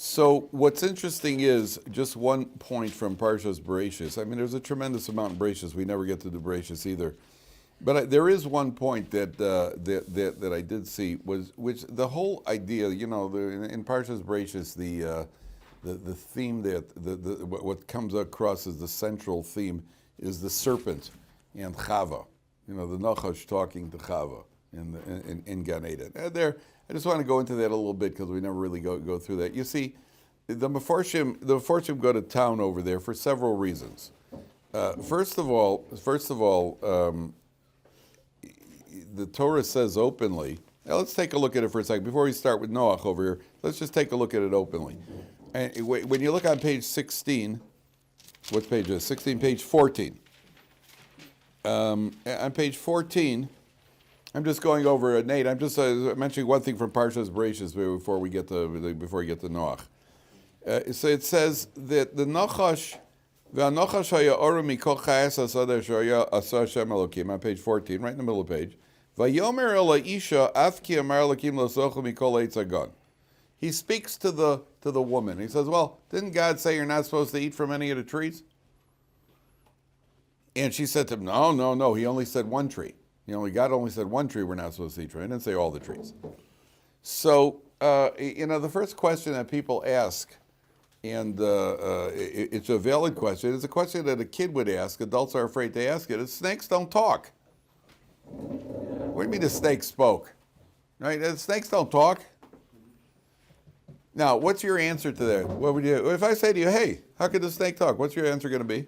So what's interesting is just one point from Parsha's Bereishis. I mean, there's a tremendous amount in Bereishis. We never get to do Bereishis either. But there is one point that I did see which the whole idea, in Parsha's Bereishis, the theme what comes across as the central theme is the serpent and Chava. The Noach talking to Chava in Gan Eden. I just want to go into that a little bit because we never really go through that. You see, the Mefarshim go to town over there for several reasons. First of all, the Torah says openly. Now let's take a look at it for a second. Before we start with Noach over here, let's just take a look at it openly. And when you look on page 16, what page is it? 16, page 14. On page 14, I'm just going over Nate. I'm just mentioning one thing from Parsha's Bereishis before we get to Noach. So it says that the Nachash haya oru mikol chayes hasadeh shaya asa Hashem Elokim on page 14, right in the middle of the page. Vayomer el ha'isha af ki amar Elokim lo sochel mikol eitz hagan. He speaks to the woman. He says, "Well, didn't God say you're not supposed to eat from any of the trees?" And she said to him, "No. He only said one tree. God only said one tree we're not supposed to eat from. He didn't say all the trees." So, the first question that people ask, and it's a valid question, it's a question that a kid would ask, adults are afraid to ask it, is snakes don't talk. What do you mean the snake spoke? Right? The snakes don't talk. Now, what's your answer to that? What would you, if I say to you, hey, how could the snake talk? What's your answer going to be?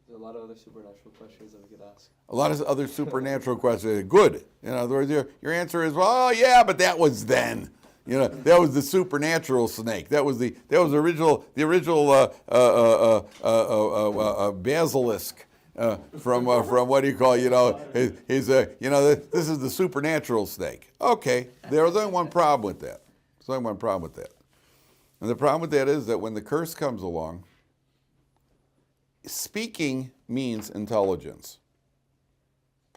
There's a lot of other supernatural questions that we could ask. A lot of other supernatural questions. Good. In other words, your answer is, well, yeah, but that was then. That was the supernatural snake. That was the original basilisk from what do you call this is the supernatural snake. Okay, there's only one problem with that. There's only one problem with that, and the problem with that is that when the curse comes along, speaking means intelligence.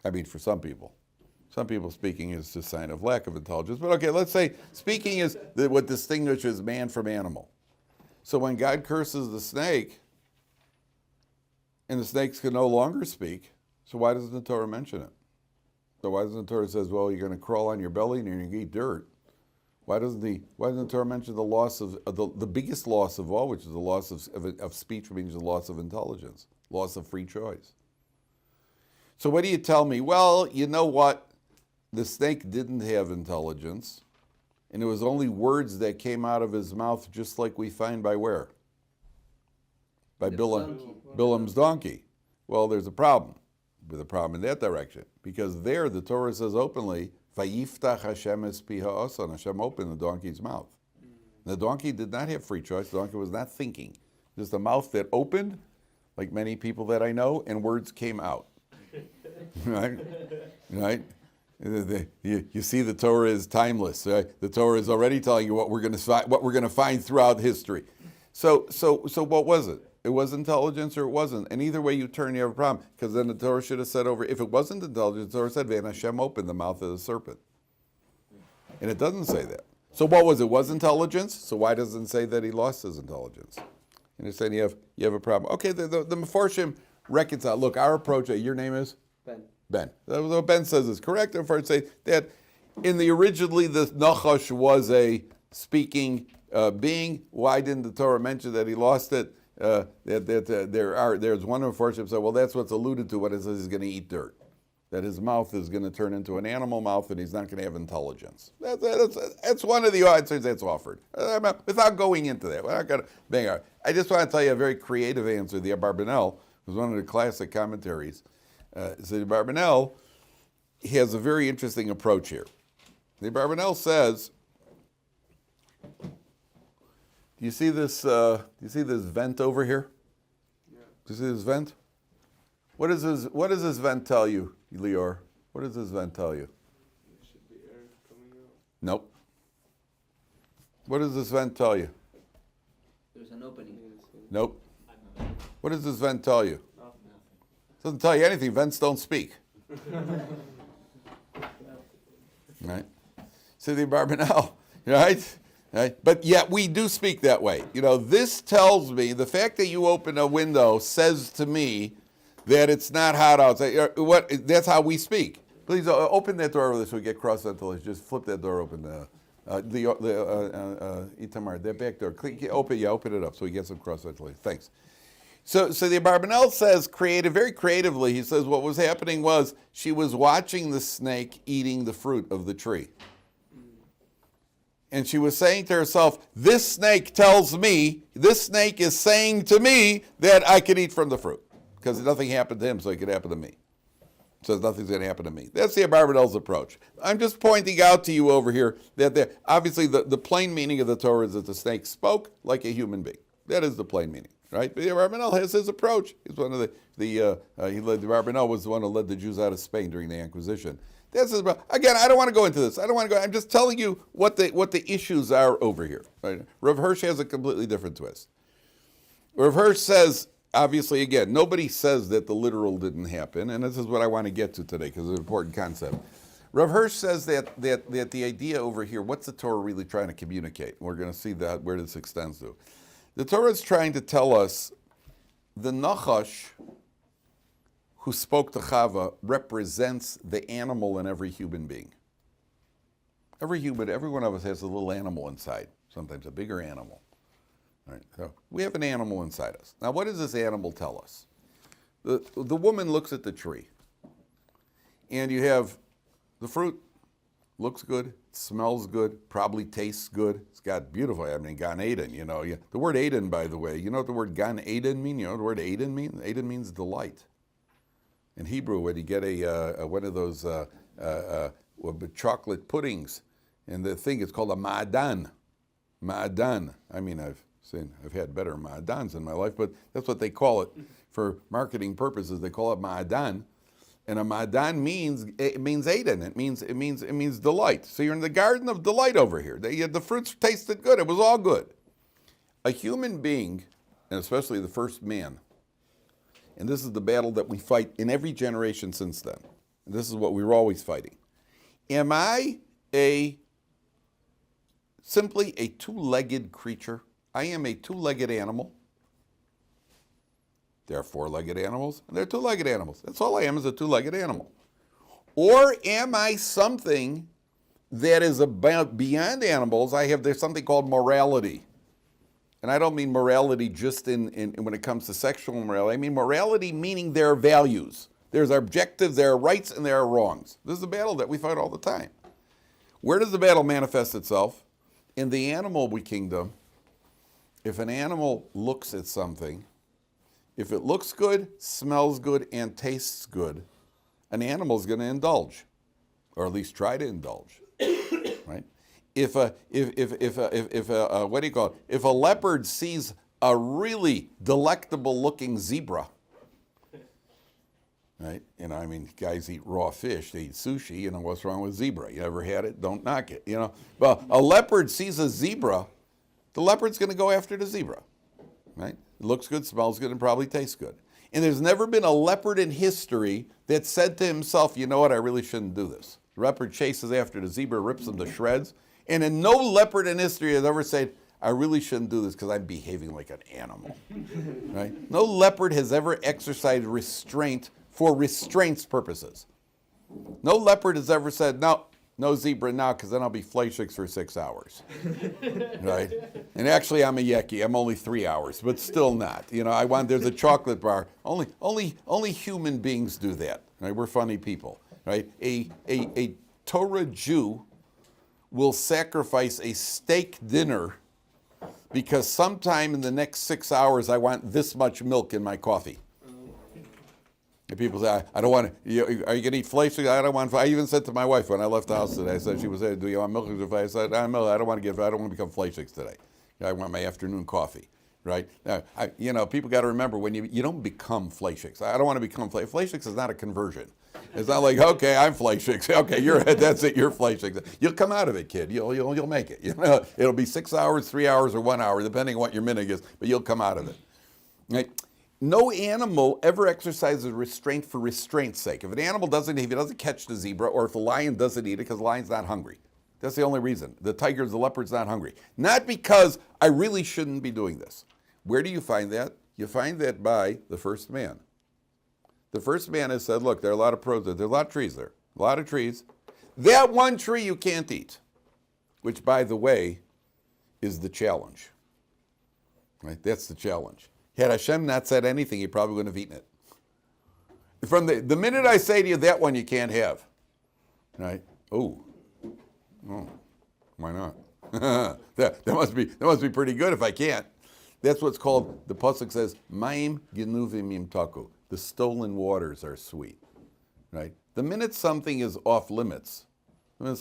I mean, for some people. Some people speaking is a sign of lack of intelligence. But okay, let's say speaking is what distinguishes man from animal. So when God curses the snake, and the snakes can no longer speak, so why doesn't the Torah mention it? So why doesn't the Torah says, well, you're going to crawl on your belly and you're going to eat dirt? Why doesn't the Torah mention the loss of the biggest loss of all, which is the loss of speech, which means the loss of intelligence, loss of free choice? So what do you tell me? Well, you know what? The snake didn't have intelligence, and it was only words that came out of his mouth, just like we find by where? By Bilam's donkey. Well, there's a problem with a problem in that direction, because there the Torah says openly, "Vayiftach Hashem es pi ha'asan." Hashem opened the donkey's mouth. The donkey did not have free choice. The donkey was not thinking. Just a mouth that opened, like many people that I know, and words came out. Right? You see, the Torah is timeless. Right? The Torah is already telling you what we're going to find throughout history. So what was it? It was intelligence or it wasn't. And either way you turn, you have a problem. Because then the Torah should have said if it wasn't intelligence, the Torah said, "Ve'en Hashem opened the mouth of the serpent." And it doesn't say that. So what was it? Was intelligence? So why doesn't it say that he lost his intelligence? And it's saying you have a problem. Okay, the Mefarshim reconcile. Look, our approach, your name is? Ben. What Ben says is correct. And for say that originally the Nachash was a speaking being. Why didn't the Torah mention that he lost it? There's one of the Mefarshim said, well, that's what's alluded to when it says he's going to eat dirt. That his mouth is going to turn into an animal mouth and he's not going to have intelligence. That's one of the answers that's offered. Without going into that, we're not going to bang out. I just want to tell you a very creative answer. The Abarbanel was one of the classic commentaries. So the Abarbanel has a very interesting approach here. The Abarbanel says, do you see this vent over here? Yeah. Do you see this vent? What does this vent tell you, Lior? What does this vent tell you? There should be air coming out. Nope. What does this vent tell you? There's an opening. Nope. What does this vent tell you? Nothing. It doesn't tell you anything. Vents don't speak. Right? See the Abarbanel, right? Right? But yet we do speak that way. This tells me, the fact that you open a window says to me that it's not hot outside. That's how we speak. Please open that door over there so we get cross-ventilation. Just flip that door open. Itamar, that back door. Open it up so we get some cross-ventilation. Thanks. So the Abarbanel says, very creatively, he says what was happening was she was watching the snake eating the fruit of the tree. And she was saying to herself, this snake is saying to me that I could eat from the fruit. Because nothing happened to him, so it could happen to me. So nothing's going to happen to me. That's the Abarbanel's approach. I'm just pointing out to you over here that obviously the plain meaning of the Torah is that the snake spoke like a human being. That is the plain meaning, right? But the Abarbanel has his approach. He's one of the Abarbanel was the one who led the Jews out of Spain during the Inquisition. Again, I don't want to go into this. I'm just telling you what the issues are over here. Right? Rav Hirsch has a completely different twist. Rav Hirsch says, obviously, again, nobody says that the literal didn't happen, and this is what I want to get to today because it's an important concept. Rav Hirsch says that the idea over here, what's the Torah really trying to communicate? We're going to see where this extends to. The Torah is trying to tell us the Nachash who spoke to Chava represents the animal in every human being. Every one of us has a little animal inside, sometimes a bigger animal. Right, so we have an animal inside us. Now, what does this animal tell us? The woman looks at the tree, and you have the fruit, looks good, smells good, probably tastes good. It's got beautiful, Gan Eden, The word Eden, by the way, you know what the word Gan Eden means? You know what the word Eden means? Eden means delight. In Hebrew, when you get one of those chocolate puddings, and the thing is called a ma'adan. Ma'adan. I've had better ma'adans in my life, but that's what they call it for marketing purposes. They call it ma'adan, and a ma'adan means Eden. It means delight. So you're in the garden of delight over here. The fruits tasted good. It was all good. A human being, and especially the first man, and this is the battle that we fight in every generation since then. And this is what we were always fighting. Am I simply a two-legged creature? I am a two-legged animal. There are four-legged animals, and there are two-legged animals. That's all I am, is a two-legged animal. Or am I something that is about beyond animals? There's something called morality. And I don't mean morality just in when it comes to sexual morality. I mean morality meaning there are values. There's objectives, there are rights, and there are wrongs. This is a battle that we fight all the time. Where does the battle manifest itself? In the animal kingdom, if an animal looks at something, if it looks good, smells good, and tastes good, an animal is going to indulge, or at least try to indulge, right? If a leopard sees a really delectable looking zebra, right? Guys eat raw fish, they eat sushi, what's wrong with zebra? You ever had it? Don't knock it, But a leopard sees a zebra, the leopard's going to go after the zebra, right? It looks good, smells good, and probably tastes good. And there's never been a leopard in history that said to himself, you know what, I really shouldn't do this. The leopard chases after the zebra, rips them to shreds. And in no leopard in history has ever said, I really shouldn't do this because I'm behaving like an animal. Right? No leopard has ever exercised restraint for restraint's purposes. No leopard has ever said, no zebra now because then I'll be fleishix for 6 hours. Right? And actually I'm a yeki. I'm only 3 hours, but still not. There's a chocolate bar. Only human beings do that. Right? We're funny people. Right? A Torah Jew will sacrifice a steak dinner because sometime in the next 6 hours I want this much milk in my coffee. And people say, I don't want to, are you going to eat flesh? I don't want, I even said to my wife when I left the house today, I said, she was saying, do you want milk? I said, I don't want to become fleishix today. I want my afternoon coffee, right? Now, people got to remember when you don't become fleishix. I don't want to become fleishix. Fleishix is not a conversion. It's not like, okay, I'm fleishix. Okay, that's it, you're fleishix. You'll come out of it, kid. You'll make it. It'll be 6 hours, 3 hours, or 1 hour, depending on what your minhag is, but you'll come out of it. Right? No animal ever exercises restraint for restraint's sake. If an animal doesn't catch the zebra, or if the lion doesn't eat it because the lion's not hungry, That's the only reason. The tiger, the leopard's not hungry. Not because I really shouldn't be doing this. Where do you find that? You find that by the first man. The first man has said, look, there are a lot of pros there. There are a lot of trees there. A lot of trees. That one tree you can't eat, which, by the way, is the challenge. Right? That's the challenge. Had Hashem not said anything, he probably wouldn't have eaten it. From the minute I say to you, that one you can't have. Right? Oh, why not? that must be pretty good if I can't. That's what's called, the pasuk says, Maim genuvim yimtaku. The stolen waters are sweet. Right? The minute something is off limits, then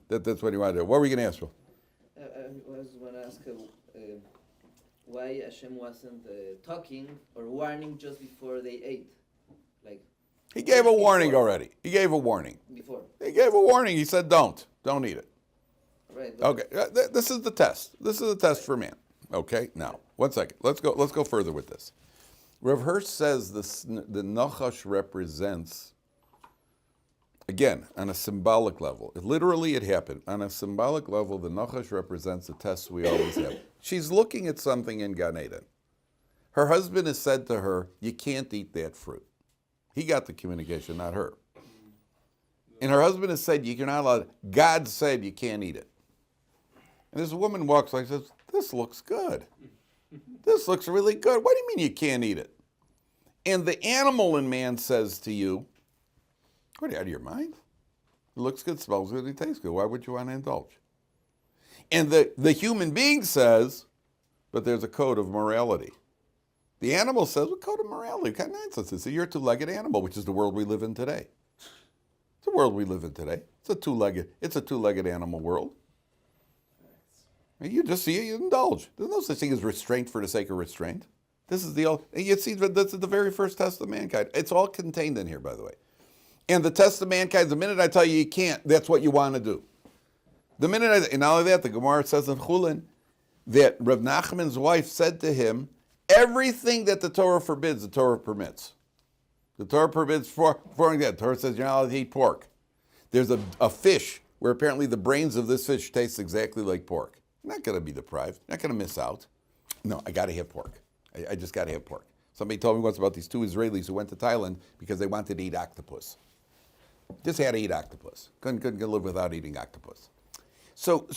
that's what you want to do. What were you going to ask, Phil? I was going to ask why Hashem wasn't talking or warning just before they ate. Like He gave a warning already. He gave a warning. Before. He gave a warning. He said, don't eat it. Right. Okay, this is the test. This is the test for man. Okay, now, 1 second. Let's go further with this. Rav Hirsch says the Nachash represents, again, on a symbolic level. Literally, it happened. On a symbolic level, the Nachash represents the test we always have. She's looking at something in Gan Eden. Her husband has said to her, you can't eat that fruit. He got the communication, not her. And her husband has said, you're not allowed. God said you can't eat it. And this woman walks like this, this looks good. This looks really good. What do you mean you can't eat it? And the animal in man says to you, what, are you out of your mind? It looks good, smells good, it tastes good. Why would you want to indulge? And the human being says, but there's a code of morality. The animal says, what code of morality? What kind of nonsense is it? You're a two-legged animal, which is the world we live in today. It's the world we live in today. It's a two-legged animal world. You just see it, you indulge. There's no such thing as restraint for the sake of restraint. This is this is the very first test of mankind. It's all contained in here, by the way. And the test of mankind, the minute I tell you you can't, that's what you want to do. The minute and not only that, the Gemara says in Chulin that Rav Nachman's wife said to him, everything that the Torah forbids, the Torah permits. The Torah forbids that. The Torah says you're not allowed to eat pork. There's a fish where apparently the brains of this fish taste exactly like pork. You're not going to be deprived. You're not going to miss out. No, I got to have pork. I just got to have pork. Somebody told me once about these two Israelis who went to Thailand because they wanted to eat octopus. Just had to eat octopus. Couldn't live without eating octopus. So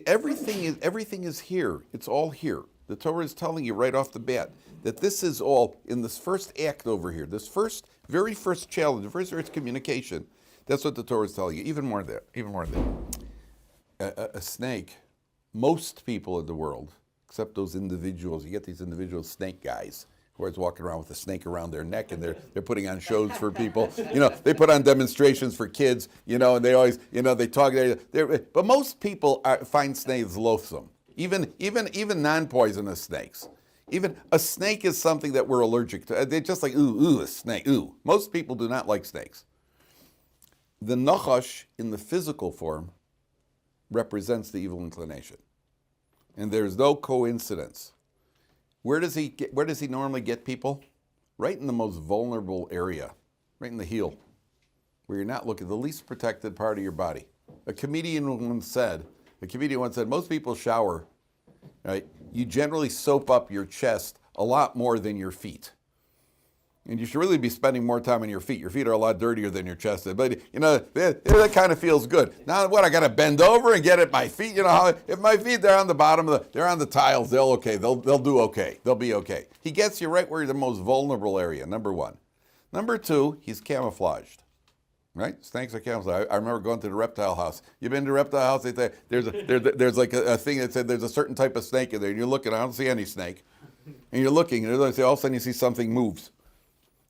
everything is here. It's all here. The Torah is telling you right off the bat that this is all in this first act over here. This very first challenge, the first communication. That's what the Torah is telling you. Even more than that. A snake. Most people in the world, except those individuals, you get these individual snake guys who are always walking around with a snake around their neck, and they're putting on shows for people. They put on demonstrations for kids. And they always, they talk. But most people find snakes loathsome. Even non-poisonous snakes. Even a snake is something that we're allergic to. They're just like a snake. Most people do not like snakes. The Nachash in the physical form represents the evil inclination. And there's no coincidence. Where does he normally get people? Right in the most vulnerable area, right in the heel, where you're not looking, the least protected part of your body. A comedian once said, most people shower, right? You generally soap up your chest a lot more than your feet. And you should really be spending more time on your feet. Your feet are a lot dirtier than your chest is. But, that kind of feels good. Now, I got to bend over and get at my feet? If my feet, they're on the bottom they're on the tiles, they'll do okay. They'll be okay. He gets you right where you're the most vulnerable area, number one. Number two, he's camouflaged. Right? Snakes are camouflaged. I remember going to the reptile house. You've been to the reptile house? They say there's like a thing that said there's a certain type of snake in there. And you're looking, I don't see any snake. And you're looking, and they say all of a sudden you see something moves.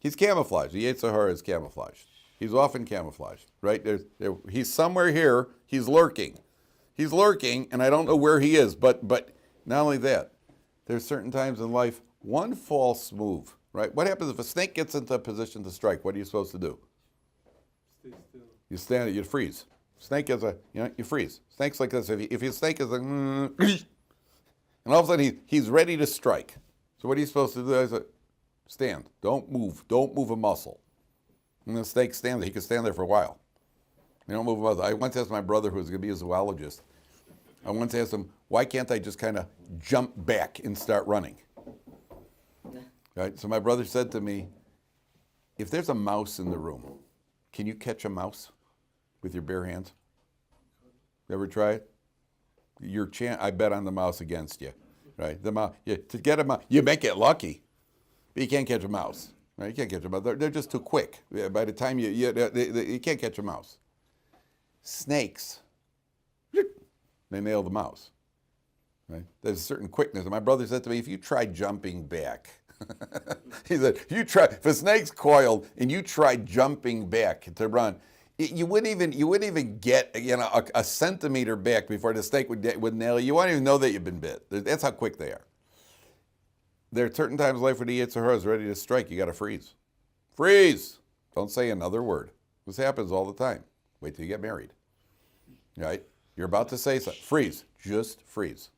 He's camouflaged. The Yetzer Hara is camouflaged. He's often camouflaged, right? He's somewhere here. He's lurking. And I don't know where he is. But not only that, there's certain times in life, one false move, right? What happens if a snake gets into a position to strike? What are you supposed to do? Stay still. You stand, you freeze. Snake is you freeze. Snake's like this. If your snake is like, and all of a sudden he's ready to strike. So what are you supposed to do? Stand. Don't move. Don't move a muscle. And the snake stands there. He can stand there for a while. They don't move mouths. I once asked my brother, who was going to be a zoologist, I once asked him, why can't I just kind of jump back and start running? Right? So my brother said to me, if there's a mouse in the room, can you catch a mouse with your bare hands? You ever try it? I bet on the mouse against you, right? The mouse, to get a mouse, you may get lucky, but you can't catch a mouse, right? You can't catch a mouse. They're just too quick. By the time you can't catch a mouse. Snakes, they nail the mouse, right? There's a certain quickness. And my brother said to me, if you try jumping back, he said, if a snake's coiled and you try jumping back to run, you wouldn't even get a centimeter back before the snake would nail you. You wouldn't even know that you've been bit. That's how quick they are. There are certain times in life where the Yetzer Hara is ready to strike. You got to freeze. Freeze! Don't say another word. This happens all the time. Wait till you get married. Right? You're about to say something. Freeze. Just freeze.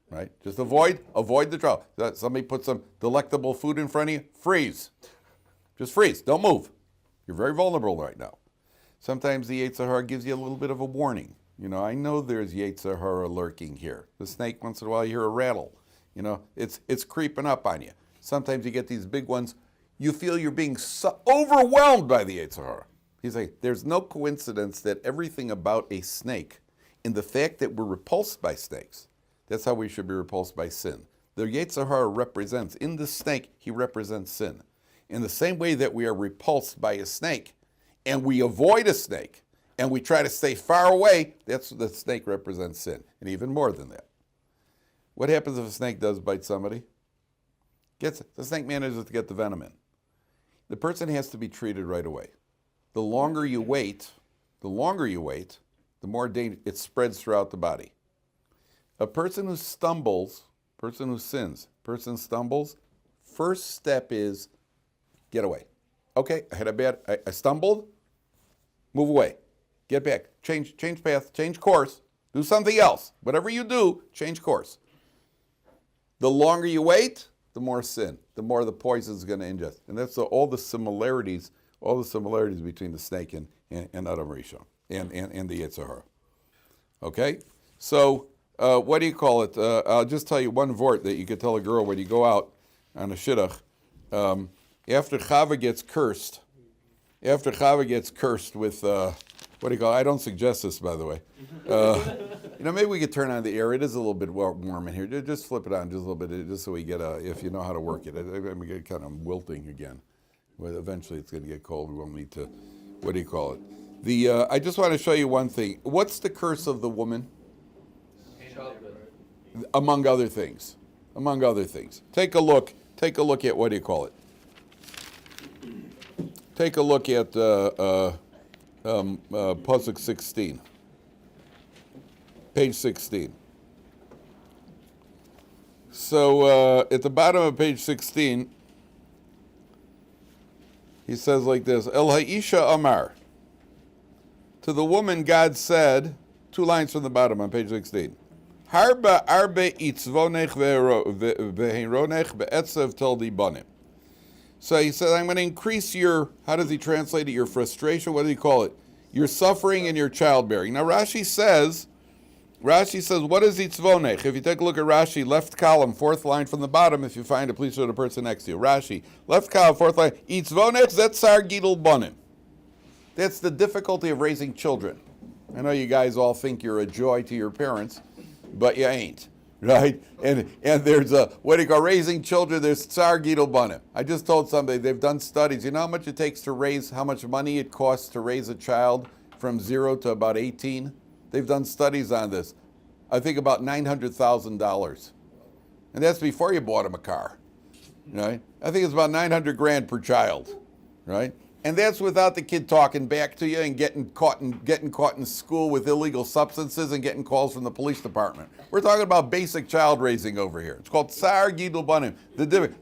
Right? Just avoid the trouble. Somebody put some delectable food in front of you. Freeze. Just freeze. Don't move. You're very vulnerable right now. Sometimes the Yetzer Hara gives you a little bit of a warning. I know there's Yetzer Hara lurking here. The snake, once in a while, you hear a rattle. It's creeping up on you. Sometimes you get these big ones. You feel you're being so overwhelmed by the Yetzer Hara. He's like, there's no coincidence that everything about a snake and the fact that we're repulsed by snakes, that's how we should be repulsed by sin. The Yetzer Hara represents, in the snake, he represents sin. In the same way that we are repulsed by a snake, and we avoid a snake, and we try to stay far away, that's what the snake represents sin, and even more than that. What happens if a snake does bite somebody? The snake manages to get the venom in. The person has to be treated right away. The longer you wait, the more danger it spreads throughout the body. A person who stumbles, stumbles, first step is get away. Okay, I stumbled, move away, get back, change path, change course, do something else. Whatever you do, change course. The longer you wait, the more sin, the more the poison is going to ingest. And that's all the similarities between the snake and Adam Rishon and the Yetzer Hara. Okay? So, what do you call it? I'll just tell you one vort that you could tell a girl when you go out on a shidduch. After Chava gets cursed with, what do you call it? I don't suggest this, by the way. Maybe we could turn on the air. It is a little bit warm in here. Just flip it on just a little bit, just so we get if you know how to work it. We get kind of wilting again. Well, eventually it's going to get cold. We won't need to, what do you call it? I just want to show you one thing. What's the curse of the woman? Childbirth. Among other things. Take a look at, what do you call it? Take a look at Pasuk 16. Page 16. So at the bottom of page 16, he says like this, El Ha'isha Amar. To the woman, God said, 2 lines from the bottom on page 16, Harba arbe itzvonech veheronech be'etzev toldi bonim. So he says, I'm going to increase your, how does he translate it, your frustration? What do he call it? Your suffering and your childbearing. Now Rashi says, what is itzvonech? If you take a look at Rashi, left column, 4th line from the bottom, if you find it, please show the person next to you. Rashi, left column, 4th line, itzvonech zetzar gidul bonim. That's the difficulty of raising children. I know you guys all think you're a joy to your parents, but you ain't, right? And there's raising children, there's tsar gidul bonim. I just told somebody, they've done studies. You know how much it takes to raise, how much money it costs to raise a child from 0 to about 18? They've done studies on this. I think about $900,000. And that's before you bought them a car, right? I think it's about $900,000 per child, right? And that's without the kid talking back to you and getting caught in school with illegal substances and getting calls from the police department. We're talking about basic child raising over here. It's called Tsar Gidul Banim.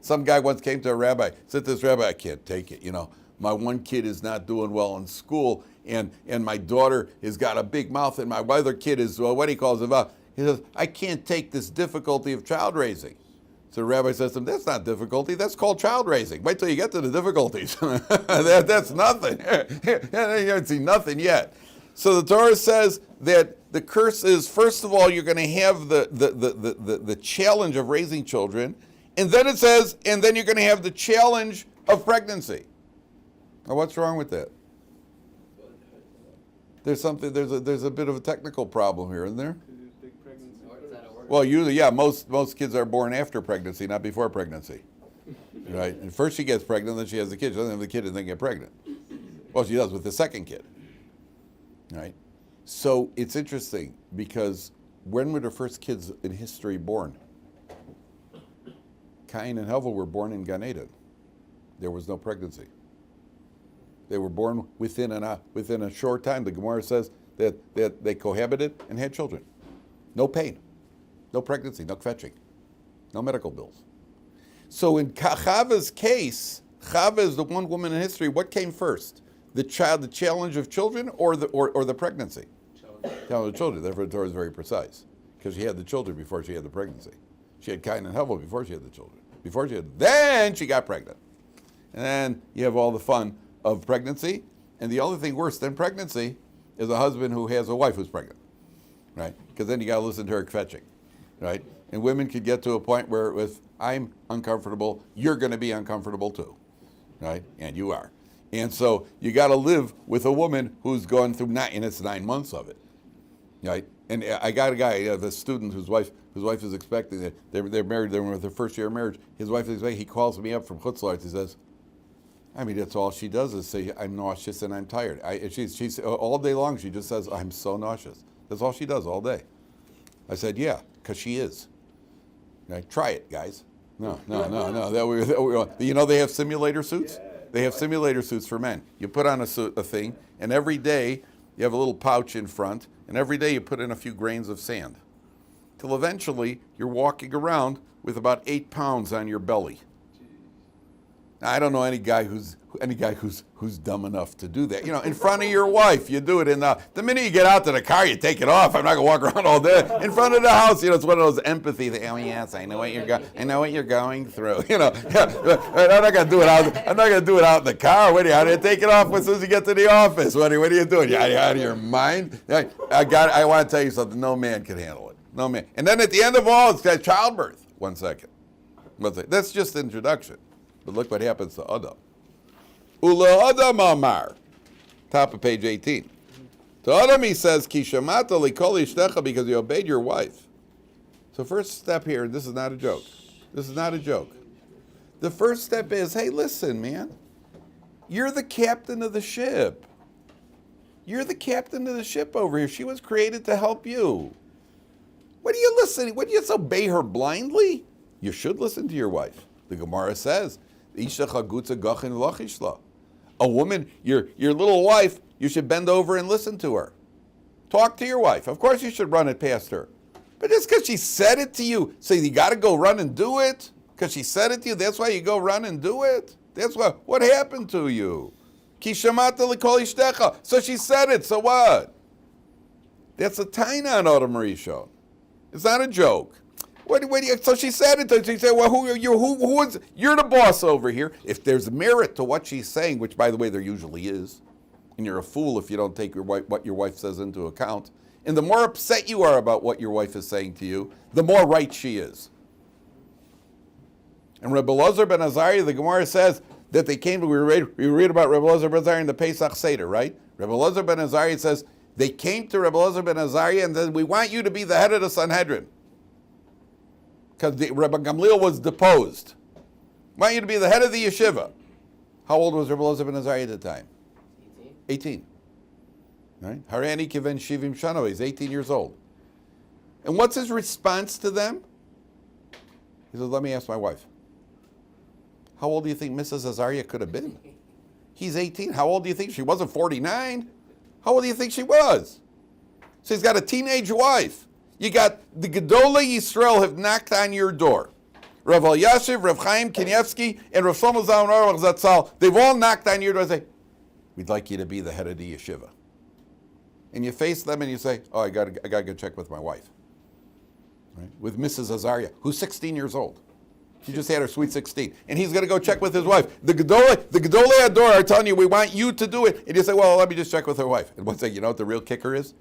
Some guy once came to a rabbi, said to this rabbi, I can't take it, my one kid is not doing well in school, and my daughter has got a big mouth, and my other kid is, what he calls it, he says, I can't take this difficulty of child raising. So the rabbi says to him, that's not difficulty, that's called child raising. Wait till you get to the difficulties. That's nothing. You haven't seen nothing yet. So the Torah says that the curse is, first of all, you're going to have the challenge of raising children, and then it says, and then you're going to have the challenge of pregnancy. Now, what's wrong with that? There's a bit of a technical problem here, isn't there? Well, usually, yeah, most kids are born after pregnancy, not before pregnancy. Right? And first she gets pregnant, then she has the kid. She doesn't have the kid and then get pregnant. Well, she does with the second kid. Right? So it's interesting because when were the first kids in history born? Cain and Hevel were born in Gan Eden. There was no pregnancy. They were born within a short time. The Gemara says that they cohabited and had children. No pain, no pregnancy, no kvetching, no medical bills. So in Chava's case, Chava is the one woman in history. What came first? The challenge of children, or the pregnancy? Challenge of children. Therefore, the Torah is very precise because she had the children before she had the pregnancy. She had Cain and Hevel before she had the children. Then she got pregnant, and then you have all the fun of pregnancy. And the only thing worse than pregnancy is a husband who has a wife who's pregnant, right? Because then you got to listen to her kvetching, right? And women could get to a point where if I'm uncomfortable, you're going to be uncomfortable too, right? And you are. And so you got to live with a woman who's going through 9 months of it, right? And I got a guy, the student whose wife is expecting that they're married. They're in their first year of marriage. His wife is expecting. He calls me up from Chutz La'aretz. He says, I mean, that's all she does is say, I'm nauseous and I'm tired. She's all day long, she just says, I'm so nauseous. That's all she does all day. I said, yeah, because she is. Right? Try it, guys. No. You know they have simulator suits? They have simulator suits for men. You put on a thing, and every day you have a little pouch in front, and every day you put in a few grains of sand. Till eventually you're walking around with about 8 pounds on your belly. I don't know any guy who's dumb enough to do that. You know, in front of your wife, you do it. The minute you get out to the car, you take it off. I'm not gonna walk around all day in front of the house. You know, it's one of those empathy things. Oh yes, I know what you're going through. You know, I'm not gonna do it out in the car. What are you take it off as soon as you get to the office? What are you doing? You out of your mind? I want to tell you something. No man can handle it. No man. And then at the end of all, it's got childbirth. 1 second. That's just the introduction. But look what happens to Adam. Ula Adam Amar. Top of page 18. To Adam he says, Ki shamata likol ishtecha, because you obeyed your wife. So first step here, this is not a joke. This is not a joke. The first step is, hey, listen, man. You're the captain of the ship. You're the captain of the ship over here. She was created to help you. What are you listening? What do you just obey her blindly? You should listen to your wife. The Gemara says, a woman, your little wife, you should bend over and listen to her. Talk to your wife. Of course you should run it past her. But just because she said it to you, so you got to go run and do it? Because she said it to you, that's why you go run and do it? That's what happened to you? Ki shamata likol ishtecha. So she said it, so what? That's a taina on Adam Rishon. It's not a joke. So she said it. She said, "Well, who are you? You're the boss over here." If there's merit to what she's saying, which, by the way, there usually is, and you're a fool if you don't take what your wife says into account. And the more upset you are about what your wife is saying to you, the more right she is. And Rabbi Elazar ben Azariah, the Gemara says that they came. We read about Rabbi Elazar ben Azariah in the Pesach Seder, right? Rabbi Elazar ben Azariah says they came to Rabbi Elazar ben Azariah and said, "We want you to be the head of the Sanhedrin." Because Rabbi Gamliel was deposed. I want you to be the head of the yeshiva. How old was Rabbi Elazar ben Azariah at the time? 18. Right? Harani kiven shivim shana. He's 18 years old. And what's his response to them? He says, let me ask my wife. How old do you think Mrs. Azariah could have been? He's 18. How old do you think? She wasn't 49. How old do you think she was? So he's got a teenage wife. You got the Gedolei Yisrael have knocked on your door. Rav Elyashiv, Rav Chaim Kanievsky, and Rav Shlomo Zalman Auerbach Zatzal, they've all knocked on your door and say, we'd like you to be the head of the yeshiva. And you face them and you say, oh, I got to go check with my wife. Right? With Mrs. Azariah, who's 16 years old. She just had her sweet 16. And he's going to go check with his wife. The Gedolei Ador are telling you, we want you to do it. And you say, well, let me just check with her wife. And one thing, you know what the real kicker is?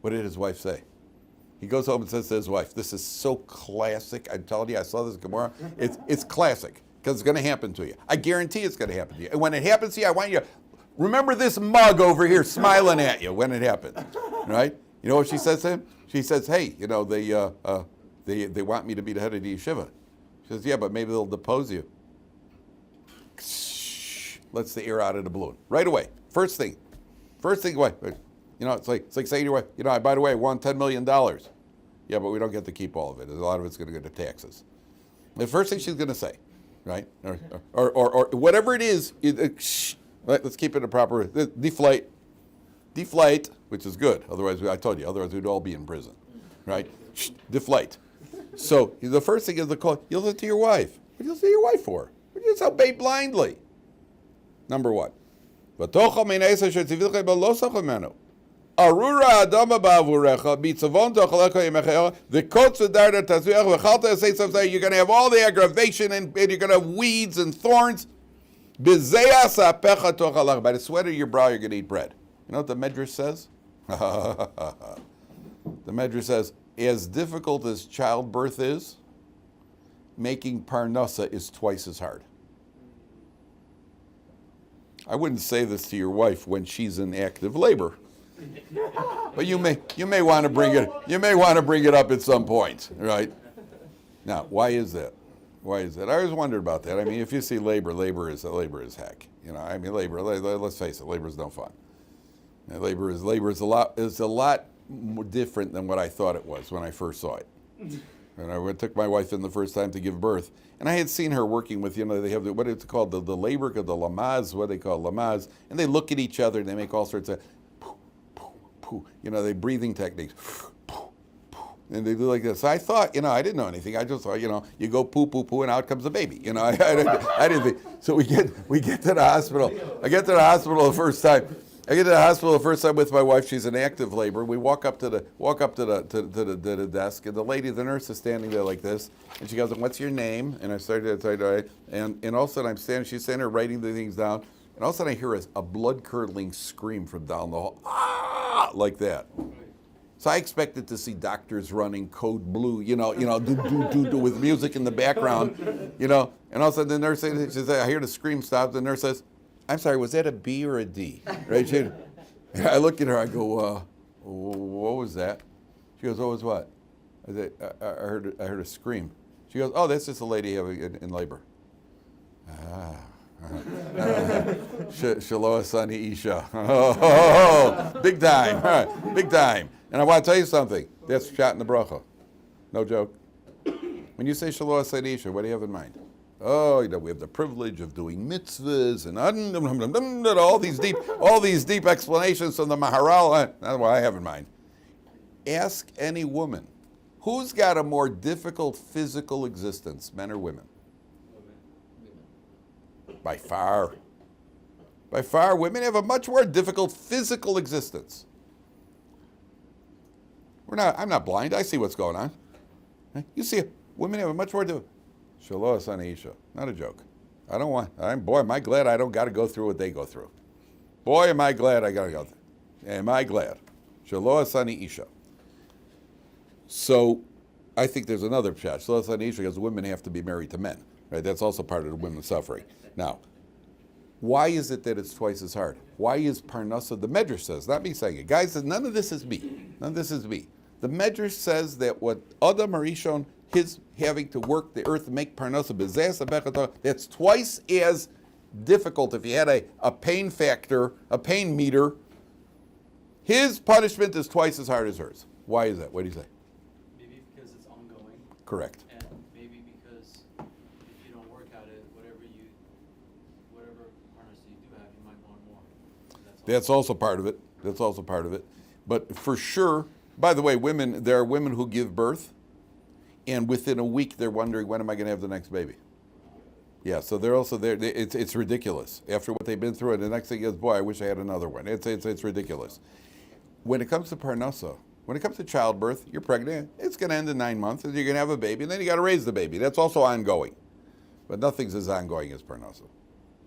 What did his wife say? He goes home and says to his wife, this is so classic. I'm telling you, I saw this Gemara. It's classic because it's going to happen to you. I guarantee it's going to happen to you. And when it happens to you, I want you to remember this mug over here smiling at you when it happens, right? You know what she says to him? She says, hey, you know, they want me to be the head of the yeshiva. She says, yeah, but maybe they'll depose you. Lets the air out of the balloon. Right away. First thing, wait. You know, it's like saying to your wife, you know, by the way, I won $10 million. Yeah, but we don't get to keep all of it. A lot of it's going to go to taxes. The first thing she's going to say, right? Or whatever it is, let's keep it a proper, deflate, which is good. Otherwise, I told you, otherwise we'd all be in prison, right? Deflate. So the first thing is the call. You'll listen to your wife. What do you listen to your wife for? What do you just obey blindly? Number one. Arura adama ba'avurecha bitzavon tochalecha yemechecha v'kotz v'darda tazuach v'chalta say something. You're going to have all the aggravation and you're going to have weeds and thorns. B'zeyas apecha tochalach. By the sweat of your brow, you're going to eat bread. You know what the Medrash says? The Medrash says, as difficult as childbirth is, making Parnassah is twice as hard. I wouldn't say this to your wife when she's in active labor, but you may want to bring it up at some point, right? Now, why is that? Why is that? I always wondered about that. I mean, if you see labor is heck. You know, I mean, let's face it, labor is no fun. And labor is a lot more different than what I thought it was when I first saw it. And I took my wife in the first time to give birth, and I had seen her working with, you know, they have what it's called, the labor, the lamaz, what they call lamaz, and they look at each other and they make all sorts of, poo, poo, poo, you know, they breathing techniques, poo, poo, and they do like this. So I thought, you know, I didn't know anything. I just thought, you know, you go poo, poo, poo, and out comes a baby. You know, I didn't think. So we get to the hospital. I get to the hospital the first time. With my wife. She's in active labor. We walk up to the desk, and the lady, the nurse, is standing there like this, and she goes, "What's your name?" And I started to tell and all of a sudden she's standing there writing the things down, and all of a sudden I hear a blood curdling scream from down the hall, ah, like that. So I expected to see doctors running code blue, you know, do with music in the background, you know, and all of a sudden the nurse says, I hear the scream stop. The nurse says, I'm sorry, was that a B or a D? Right? I look at her, I go, what was that? She goes, what was what? I heard a scream. She goes, oh, that's just a lady in labor. Shaloah Sani Isha. Oh, big time, all right, big time. And I want to tell you something, that's shot in the bracha. No joke. When you say Shaloah Sani Isha, what do you have in mind? Oh, you know, we have the privilege of doing mitzvahs and all these deep explanations from the Maharal. That's what I have in mind. Ask any woman, who's got a more difficult physical existence, men or women? Women. By far. By far, women have a much more difficult physical existence. I'm not blind. I see what's going on. You see, women have a much more difficult. Shaloah Sani Isha. Not a joke. Boy, am I glad I don't got to go through what they go through. Boy, am I glad I got to go through. Am I glad. Shaloah Sani Isha. So, I think there's another pshat. Shaloah Sani Isha because women have to be married to men. Right? That's also part of the women's suffering. Now, why is it that it's twice as hard? Why is Parnassah, the Medrash says, not me saying it. Guys, none of this is me. None of this is me. The Medrash says that what Adam Arishon, his having to work the earth and make Parnassah, that's twice as difficult. If you had a pain factor, a pain meter, his punishment is twice as hard as hers. Why is that? What do you say? Maybe because it's ongoing. Correct. And maybe because if you don't work at it, whatever Parnassah you do have, you might want more. That's also part of it. That's also part of it. But for sure, by the way, there are women who give birth, and within a week they're wondering, when am I going to have the next baby? Yeah, so they're also there. It's ridiculous. After what they've been through, and the next thing is, boy, I wish I had another one. It's ridiculous. When it comes to Parnassah, When it comes to childbirth, you're pregnant, it's going to end in 9 months, and you're going to have a baby, and then you got to raise the baby. That's also ongoing. But nothing's as ongoing as Parnassah.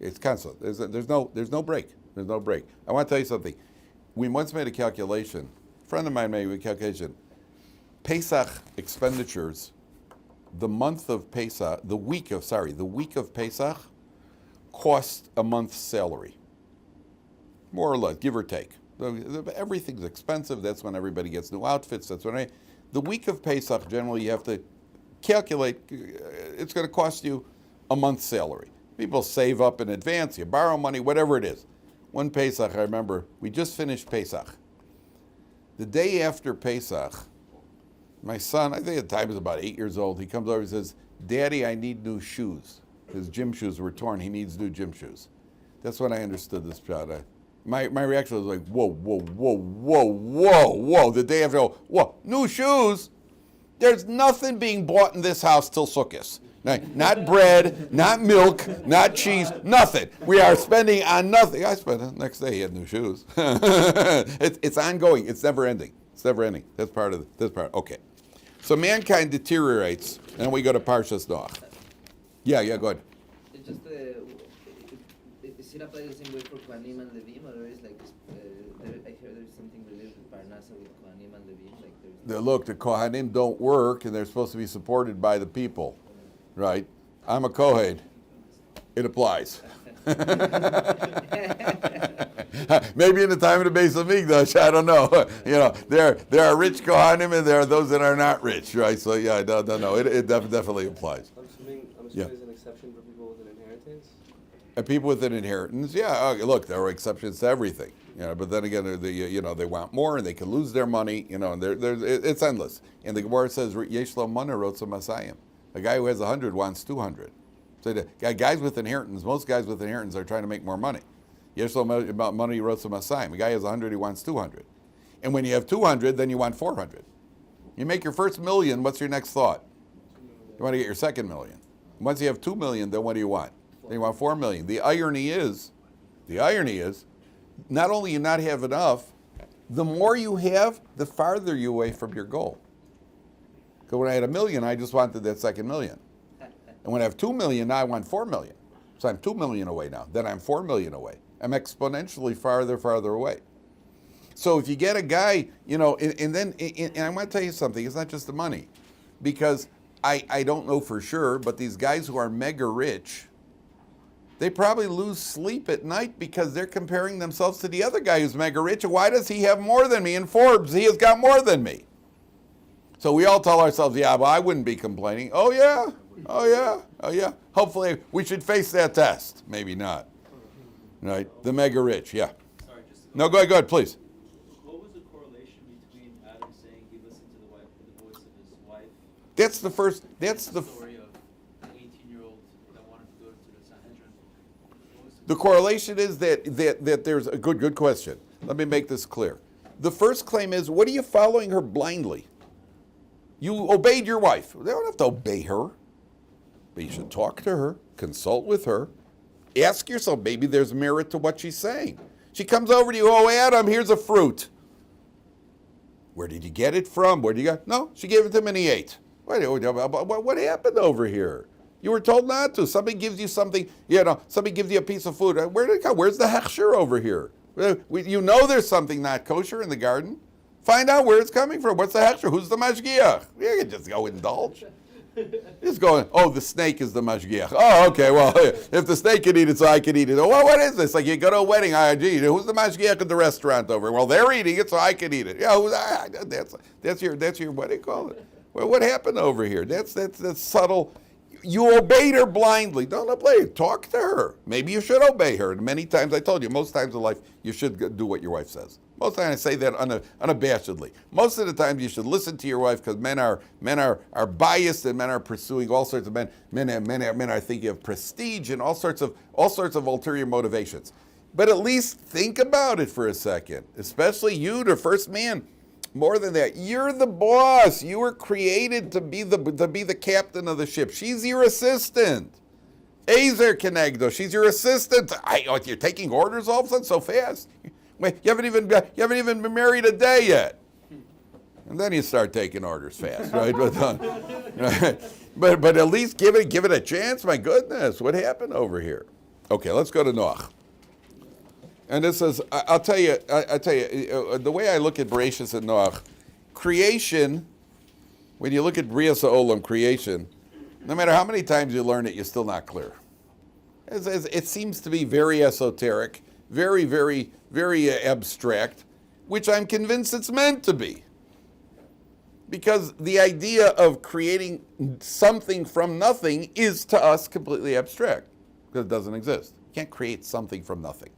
It's constant. There's no break. There's no break. I want to tell you something. We once made a calculation. A friend of mine made a calculation. Pesach expenditures, the week of Pesach cost a month's salary. More or less, give or take. Everything's expensive. That's when everybody gets new outfits. The week of Pesach, generally, you have to calculate, it's going to cost you a month's salary. People save up in advance, you borrow money, whatever it is. One Pesach, I remember, we just finished Pesach. The day after Pesach, my son, I think at the time he was about 8 years old, he comes over and says, Daddy, I need new shoes. His gym shoes were torn, he needs new gym shoes. That's when I understood this child. My reaction was like, whoa. The day after, whoa, new shoes? There's nothing being bought in this house till Sukkot. Not bread, not milk, not cheese, nothing. We are spending on nothing. I spent it. Next day he had new shoes. It's ongoing. It's never ending. It's never ending. That's part of this part. Okay. So mankind deteriorates, and we go to Parshas Noach. Yeah, go ahead. It's just, is it applied the same way for Kohanim and Levim, or is like, I hear there's something related with Parnassah with Kohanim and Levim? Like Look, the Kohanim don't work, and they're supposed to be supported by the people. Right? I'm a Kohen. It applies. Maybe in the time of the Beis Hamikdash, I don't know. There are rich Kohanim and there are those that are not rich, right? So yeah, no. It definitely applies. I'm assuming there's an exception for people with an inheritance. And people with an inheritance, yeah. Okay, look, there are exceptions to everything. But then again, they want more and they can lose their money. And it's endless. And the Gemara says, Yesh lo mana rotza masayim. A guy who has 100 wants 200. So guys with inheritance, most guys with inheritance are trying to make more money. Yesh lo money rotza masayim. A guy has 100, he wants 200. And when you have 200, then you want 400. You make your first million, what's your next thought? You want to get your second million. Once you have 2 million, then what do you want? Then you want 4 million. The irony is, not only you not have enough, the more you have, the farther you away from your goal. Because when I had 1 million, I just wanted that second million. And when I have 2 million, now I want 4 million. So I'm 2 million away now. Then I'm 4 million away. I'm exponentially farther away. So if you get a guy, and I want to tell you something, it's not just the money. Because I don't know for sure, but these guys who are mega rich, they probably lose sleep at night because they're comparing themselves to the other guy who's mega rich. Why does he have more than me in Forbes? He has got more than me. So we all tell ourselves, yeah, but I wouldn't be complaining. Oh yeah. Hopefully we should face that test. Maybe not. Right? The mega rich, yeah. Sorry, just No, go ahead, please. What was the correlation between Adam saying he listened to the voice of his wife? That's the Story of the 18-year-old that wanted to go to the Sanhedrin. The correlation is that there's a good question. Let me make this clear. The first claim is, what are you following her blindly? You obeyed your wife. They don't have to obey her. But you should talk to her, consult with her. Ask yourself, maybe there's merit to what she's saying. She comes over to you, oh, Adam, here's a fruit. Where did you get it from? Where did you get? No, she gave it to him and he ate. What happened over here? You were told not to. Somebody gives you something, somebody gives you a piece of food. Where did it come? Where's the hechsher over here? You know there's something not kosher in the garden. Find out where it's coming from. What's the hechsher? Who's the mashgiach? You can just go indulge. Just going, oh, the snake is the mashgiach. Oh, okay, well, if the snake can eat it, so I can eat it. Oh, well, what is this? Like you go to a wedding, who's the mashgiach at the restaurant over? Well, they're eating it, so I can eat it. Yeah, that's your what do you call it? Well, what happened over here? That's subtle. You obeyed her blindly. Don't obey her. Talk to her. Maybe you should obey her. And many times, I told you, most times in life, you should do what your wife says. Most of the time, I say that unabashedly. Most of the time, you should listen to your wife because men are biased and men are pursuing all sorts of men. Men are thinking of prestige and all sorts of ulterior motivations. But at least think about it for a second. Especially you, the first man. More than that, you're the boss. You were created to be the captain of the ship. She's your assistant. Ezer Kenegdo. She's your assistant. You're taking orders all of a sudden so fast. You haven't even been married a day yet. And then you start taking orders fast, right? Right? But at least give it a chance. My goodness, what happened over here? Okay, let's go to Noach. And this is, I'll tell you, the way I look at Bereishis and Noach, creation, when you look at Brias Olam, creation, no matter how many times you learn it, you're still not clear. It seems to be very esoteric, very, very, very abstract, which I'm convinced it's meant to be. Because the idea of creating something from nothing is to us completely abstract, because it doesn't exist. You can't create something from nothing.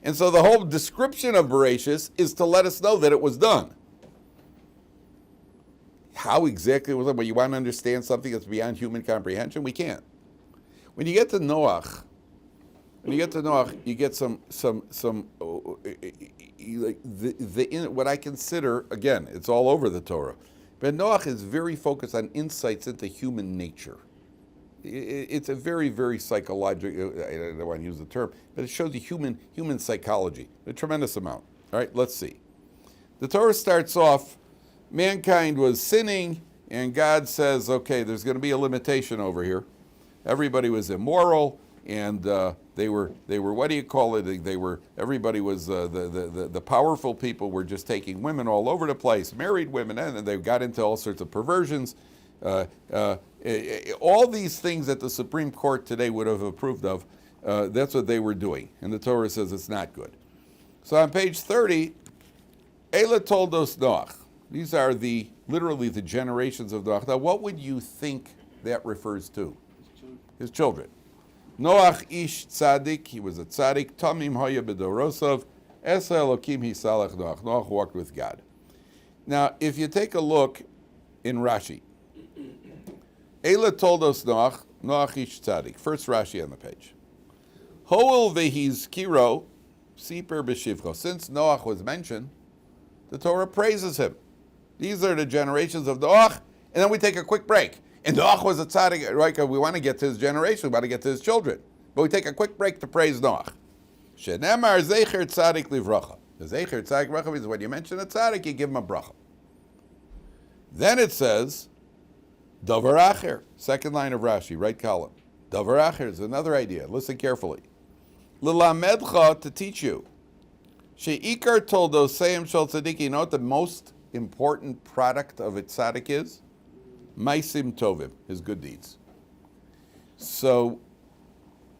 And so the whole description of Bereishis is to let us know that it was done. How exactly it was done? Well, you want to understand something that's beyond human comprehension? We can't. When you get to Noach, you get some what I consider, again, it's all over the Torah, but Noach is very focused on insights into human nature. It's a very, very psychological, I don't want to use the term, but it shows you human psychology, a tremendous amount. All right, let's see. The Torah starts off, mankind was sinning, and God says, okay, there's going to be a limitation over here. Everybody was immoral, and they were what do you call it? Everybody was the powerful people were just taking women all over the place, married women, and they got into all sorts of perversions. All these things that the Supreme Court today would have approved of, that's what they were doing, and the Torah says it's not good. So on page 30, Eila told us Noach. These are literally the generations of Noach. Now, what would you think that refers to? His children. Noach ish tzaddik, he was a tzaddik. Tamim haya b'dorosov, esa Elokim hisalach Noach. Noach walked with God. Now, if you take a look in Rashi, Eila told us Noach ish tzaddik. First Rashi on the page. Hoel vehiz kiro, siper b'shivcho. Since Noach was mentioned, the Torah praises him. These are the generations of Noach, and then we take a quick break. And Noach was a tzaddik, right? We want to get to his generation, we want to get to his children. But we take a quick break to praise Noach. Shenemar zecher tzaddik livracha. The zecher tzaddik livracha means when you mention a tzaddik, you give him a bracha. Then it says, davar acher, second line of Rashi, right column. Davar acher is another idea. Listen carefully. Lilamedcha, to teach you. She'ikar told Oseim shel tzaddik, you know what the most important product of a tzaddik is? Maisim tovim, his good deeds. So,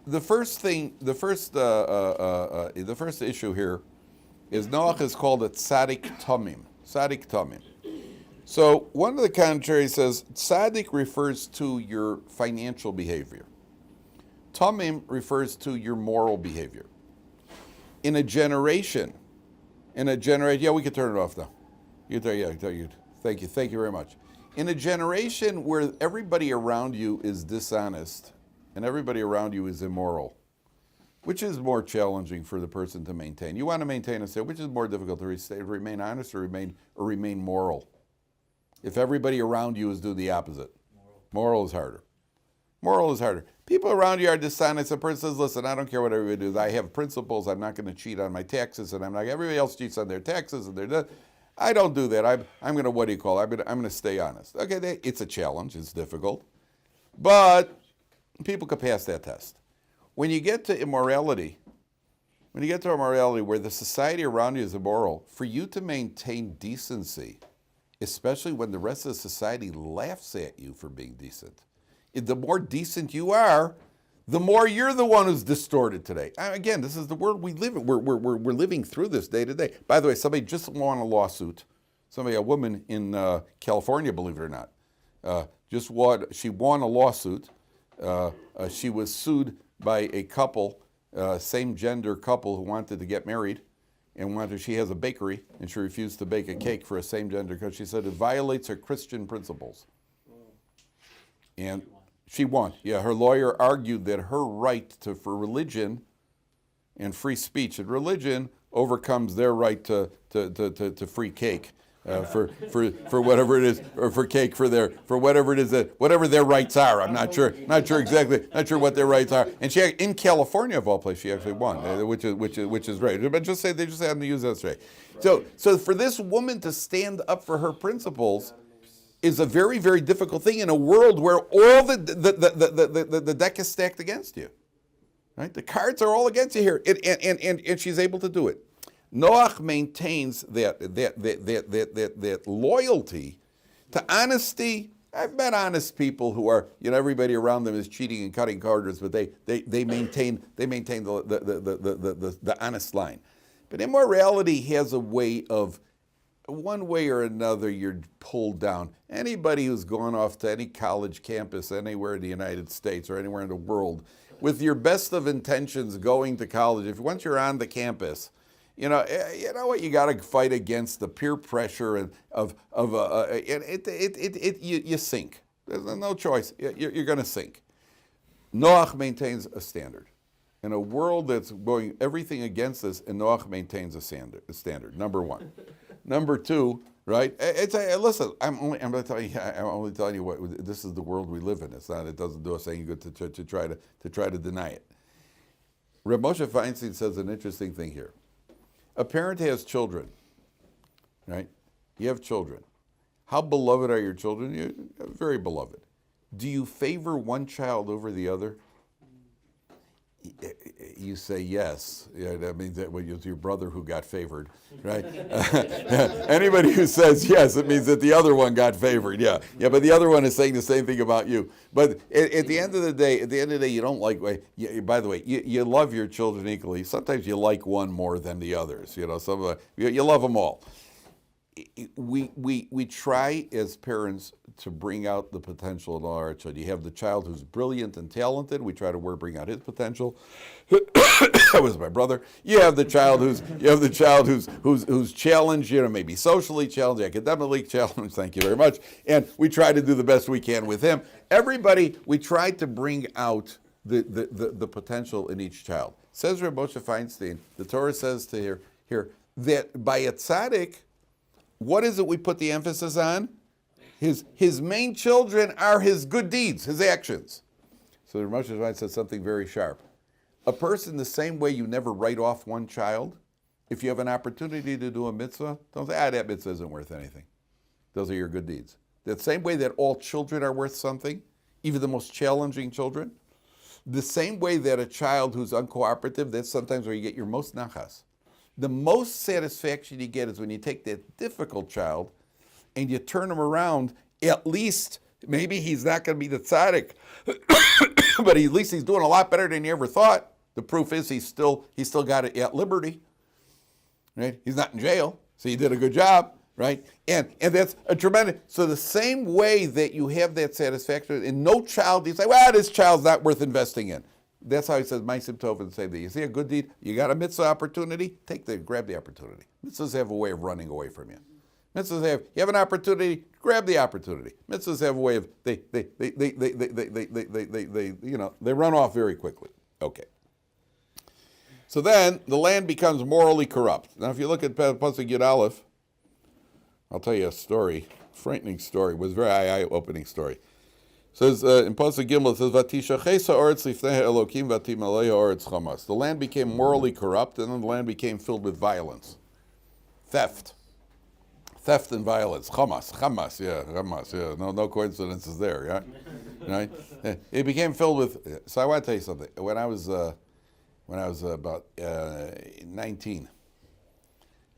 the first issue here is Noach is called a tzaddik tamim. Tzaddik tamim. So, one of the commentaries says tzaddik refers to your financial behavior. Tamim refers to your moral behavior. In a generation, yeah, we can turn it off now. Thank you very much. In a generation where everybody around you is dishonest and everybody around you is immoral, which is more challenging for the person to maintain? You want to maintain a state, which is more difficult to remain honest or remain moral? If everybody around you is doing the opposite. Moral is harder. Moral is harder. People around you are dishonest. A person says, listen, I don't care what everybody does. I have principles. I'm not going to cheat on my taxes, and everybody else cheats on their taxes, and I don't do that. I'm going to, I'm going to stay honest. Okay, it's a challenge. It's difficult. But people could pass that test. When you get to immorality, where the society around you is immoral, for you to maintain decency, especially when the rest of the society laughs at you for being decent, the more decent you are, the more you're the one who's distorted today. Again, this is the world we live in. We're living through this day to day. By the way, somebody just won a lawsuit. A woman in California, believe it or not, she won a lawsuit. She was sued by a couple, same-gender couple who wanted to get married, and she has a bakery, and she refused to bake a cake for a same-gender because she said it violates her Christian principles. And she won. Yeah, her lawyer argued that her right for religion and free speech and religion overcomes their right to free cake for whatever it is, or for cake for whatever it is whatever their rights are. I'm not sure exactly what their rights are. And she, in California of all places, she actually won, which is great. But they just happen to use that straight. So for this woman to stand up for her principles is a very, very difficult thing in a world where all the deck is stacked against you. Right? The cards are all against you here, and she's able to do it. Noach maintains that loyalty to honesty. I've met honest people who are, everybody around them is cheating and cutting corners, but they maintain the honest line. But immorality has a way of, one way or another, you're pulled down. Anybody who's gone off to any college campus anywhere in the United States or anywhere in the world, with your best of intentions going to college, once you're on the campus, you know what, you got to fight against the peer pressure and you sink. There's no choice. You're going to sink. Noach maintains a standard. In a world that's going everything against us, and Noach maintains a standard. Number one. Number two, right? Listen. I'm only telling you what this is. The world we live in. It's not. It doesn't do us any good to try to deny it. Reb Moshe Feinstein says an interesting thing here. A parent has children, right? You have children. How beloved are your children? You're very beloved. Do you favor one child over the other? You say yes. Yeah, that means that it was your brother who got favored, right? Anybody who says yes, it means that the other one got favored. Yeah, but the other one is saying the same thing about you. But at the end of the day, you don't like. By the way, you love your children equally. Sometimes you like one more than the others. You love them all. We try as parents to bring out the potential in our child. You have the child who's brilliant and talented. We try to bring out his potential. That was my brother. You have the child who's challenged. Maybe socially challenged, academically challenged. Thank you very much. And we try to do the best we can with him. Everybody, we try to bring out the potential in each child. Says Reb Moshe Feinstein. The Torah says to here that by a tzaddik, what is it we put the emphasis on? His main children are his good deeds, his actions. So Reb Moshe Feinstein says something very sharp. A person, the same way you never write off one child, if you have an opportunity to do a mitzvah, don't say, that mitzvah isn't worth anything. Those are your good deeds. The same way that all children are worth something, even the most challenging children, the same way that a child who's uncooperative, that's sometimes where you get your most nachas. The most satisfaction you get is when you take that difficult child and you turn him around. At least, maybe he's not going to be the tzaddik, but at least he's doing a lot better than you ever thought. The proof is he's still got it at liberty, right? He's not in jail, so you did a good job, right? And that's a tremendous. So the same way that you have that satisfaction, in no child you say, this child's not worth investing in. That's how he says, Ma'asim Tov, and say that you see a good deed, you got a mitzvah opportunity, grab the opportunity. Mitzvahs have a way of running away from you. Mitzvahs you have an opportunity, grab the opportunity. Mitzvahs have a way of they run off very quickly. Okay. So then the land becomes morally corrupt. Now if you look at Pasuk Yud Aleph, I'll tell you a story, frightening story, it was a very eye-opening story. It says in Pasuk Gimel, it says, "Vatishachesa oretz lifnei Elokim vatimalei oretz chamas." The land became morally corrupt, and then the land became filled with violence, theft and violence. Chamas, yeah. No coincidences there, yeah. Right? It became filled with. So I want to tell you something. When I was about 19,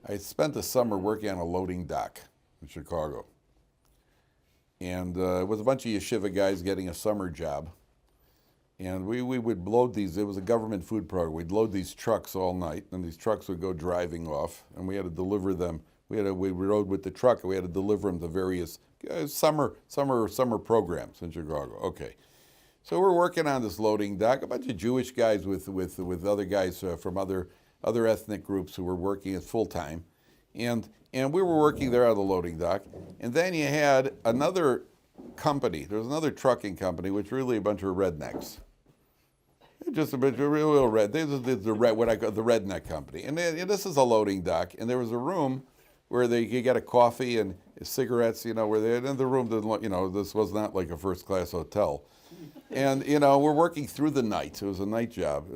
I spent the summer working on a loading dock in Chicago. And it was a bunch of yeshiva guys getting a summer job. And we would load these, it was a government food program, we'd load these trucks all night, and these trucks would go driving off, and we had to deliver them. We rode with the truck, and we had to deliver them to various summer programs in Chicago. Okay. So we're working on this loading dock, a bunch of Jewish guys with other guys from other ethnic groups who were working at full time. And we were working there on the loading dock. And then you had another company. There was another trucking company, which really a bunch of rednecks. Just a bunch of real red. This is the redneck company. And this is a loading dock. And there was a room where you get a coffee and cigarettes, where they're in the room, this was not like a first class hotel. And, we're working through the night. It was a night job.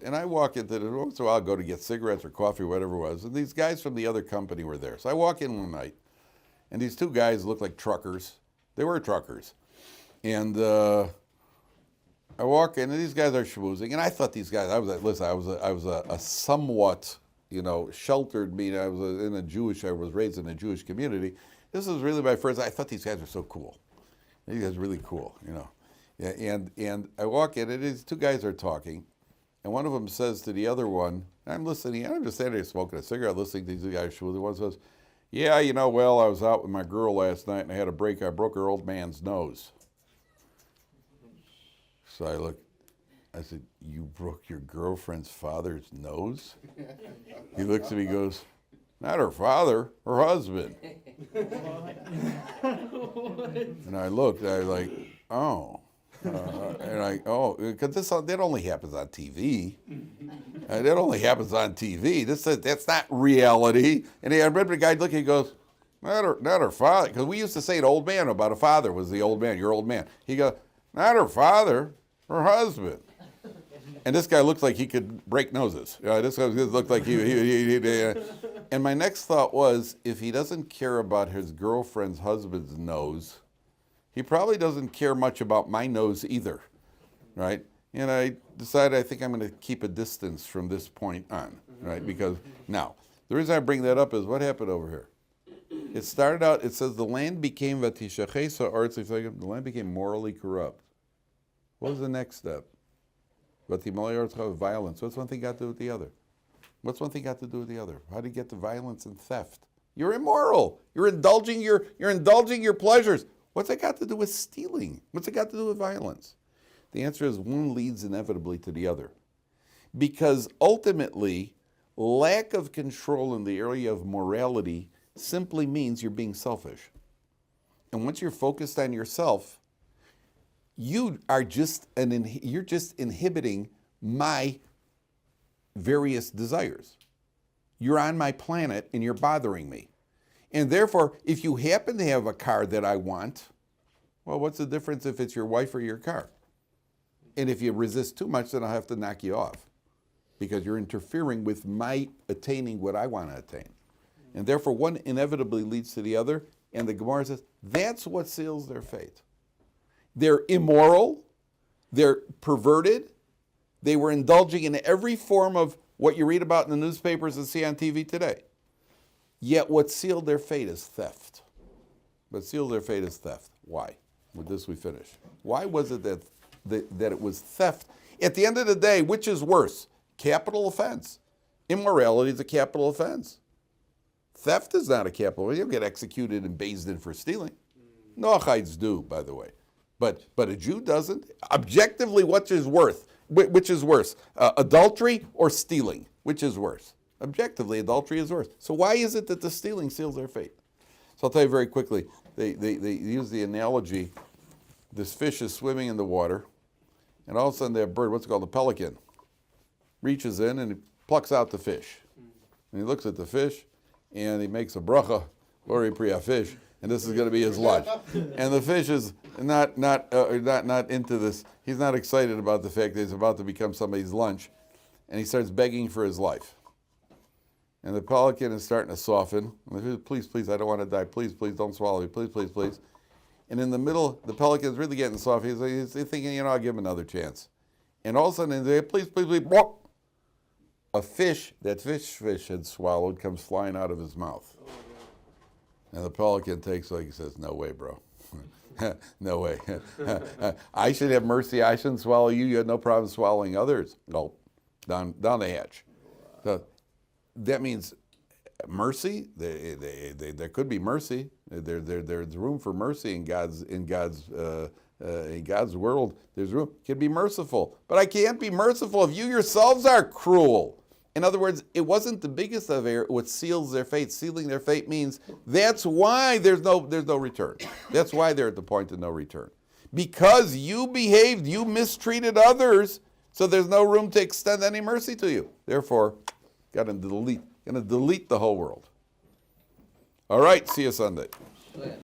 And I walk into so I'll go to get cigarettes or coffee, whatever it was. And these guys from the other company were there. So I walk in one night, and these two guys look like truckers. They were truckers. And I walk in, and these guys are schmoozing. And I thought these guys, I was a somewhat, sheltered, meaning I was raised in a Jewish community. This was really my first, I thought these guys were so cool. These guys are really cool, Yeah, and I walk in, and these two guys are talking, and one of them says to the other one, I'm listening, and I'm just standing there smoking a cigarette, listening to these guys. The one says, yeah, I was out with my girl last night, and I broke her old man's nose. So I said, you broke your girlfriend's father's nose? He looks at me and goes, not her father, her husband. And I looked, I was like, oh. Because that only happens on TV. That only happens on TV. That's not reality. And I remember the guy looking, he goes, not her father. Because we used to say an old man about a father was the old man, your old man. He goes, not her father, her husband. And this guy looks like he could break noses. This guy looked like he and my next thought was, if he doesn't care about his girlfriend's husband's nose, he probably doesn't care much about my nose either, right? And I decided I think I'm going to keep a distance from this point on, right? Because now, the reason I bring that up is what happened over here. It started out, it says the land became the land became morally corrupt. What was the next step? Violence. What's one thing got to do with the other? What's one thing got to do with the other? How do you get to violence and theft? You're immoral. You're indulging your pleasures. What's that got to do with stealing? What's it got to do with violence? The answer is one leads inevitably to the other. Because ultimately, lack of control in the area of morality simply means you're being selfish. And once you're focused on yourself, you're just inhibiting my various desires. You're on my planet and you're bothering me. And therefore, if you happen to have a car that I want, well, what's the difference if it's your wife or your car? And if you resist too much, then I'll have to knock you off because you're interfering with my attaining what I want to attain. And therefore, one inevitably leads to the other. And the Gemara says, that's what seals their fate. They're immoral, they're perverted, they were indulging in every form of what you read about in the newspapers and see on TV today. Yet what sealed their fate is theft. Why? With this we finish. Why was it that it was theft? At the end of the day, which is worse? Capital offense. Immorality is a capital offense. Theft is not a capital offense. You don't get executed in Beis Din for stealing. Noachites do, by the way. But a Jew doesn't. Objectively, which is worse? Adultery or stealing? Which is worse? Objectively, adultery is worse. So why is it that the stealing seals their fate? So I'll tell you very quickly. They use the analogy, this fish is swimming in the water, and all of a sudden that bird, what's it called, a pelican, reaches in and he plucks out the fish. And he looks at the fish, and he makes a bracha, glory priya fish, and this is going to be his lunch. And the fish is not into this. He's not excited about the fact that he's about to become somebody's lunch, and he starts begging for his life. And the pelican is starting to soften. And the fish, please, I don't want to die. Please, don't swallow me. Please. And in the middle, the pelican is really getting soft. He's thinking, I'll give him another chance. And all of a sudden, they please, whoop, a fish that fish had swallowed comes flying out of his mouth. And the pelican takes he says, no way, bro. No way. I should have mercy. I shouldn't swallow you. You had no problem swallowing others. No, down the hatch. So that means mercy. There could be mercy. There's room for mercy in God's world. There's room. Can be merciful, but I can't be merciful if you yourselves are cruel. In other words, it wasn't the biggest of what seals their fate. Sealing their fate means that's why there's no return. That's why they're at the point of no return. Because you behaved, you mistreated others, so there's no room to extend any mercy to you. Therefore, gonna delete the whole world. All right, see you Sunday.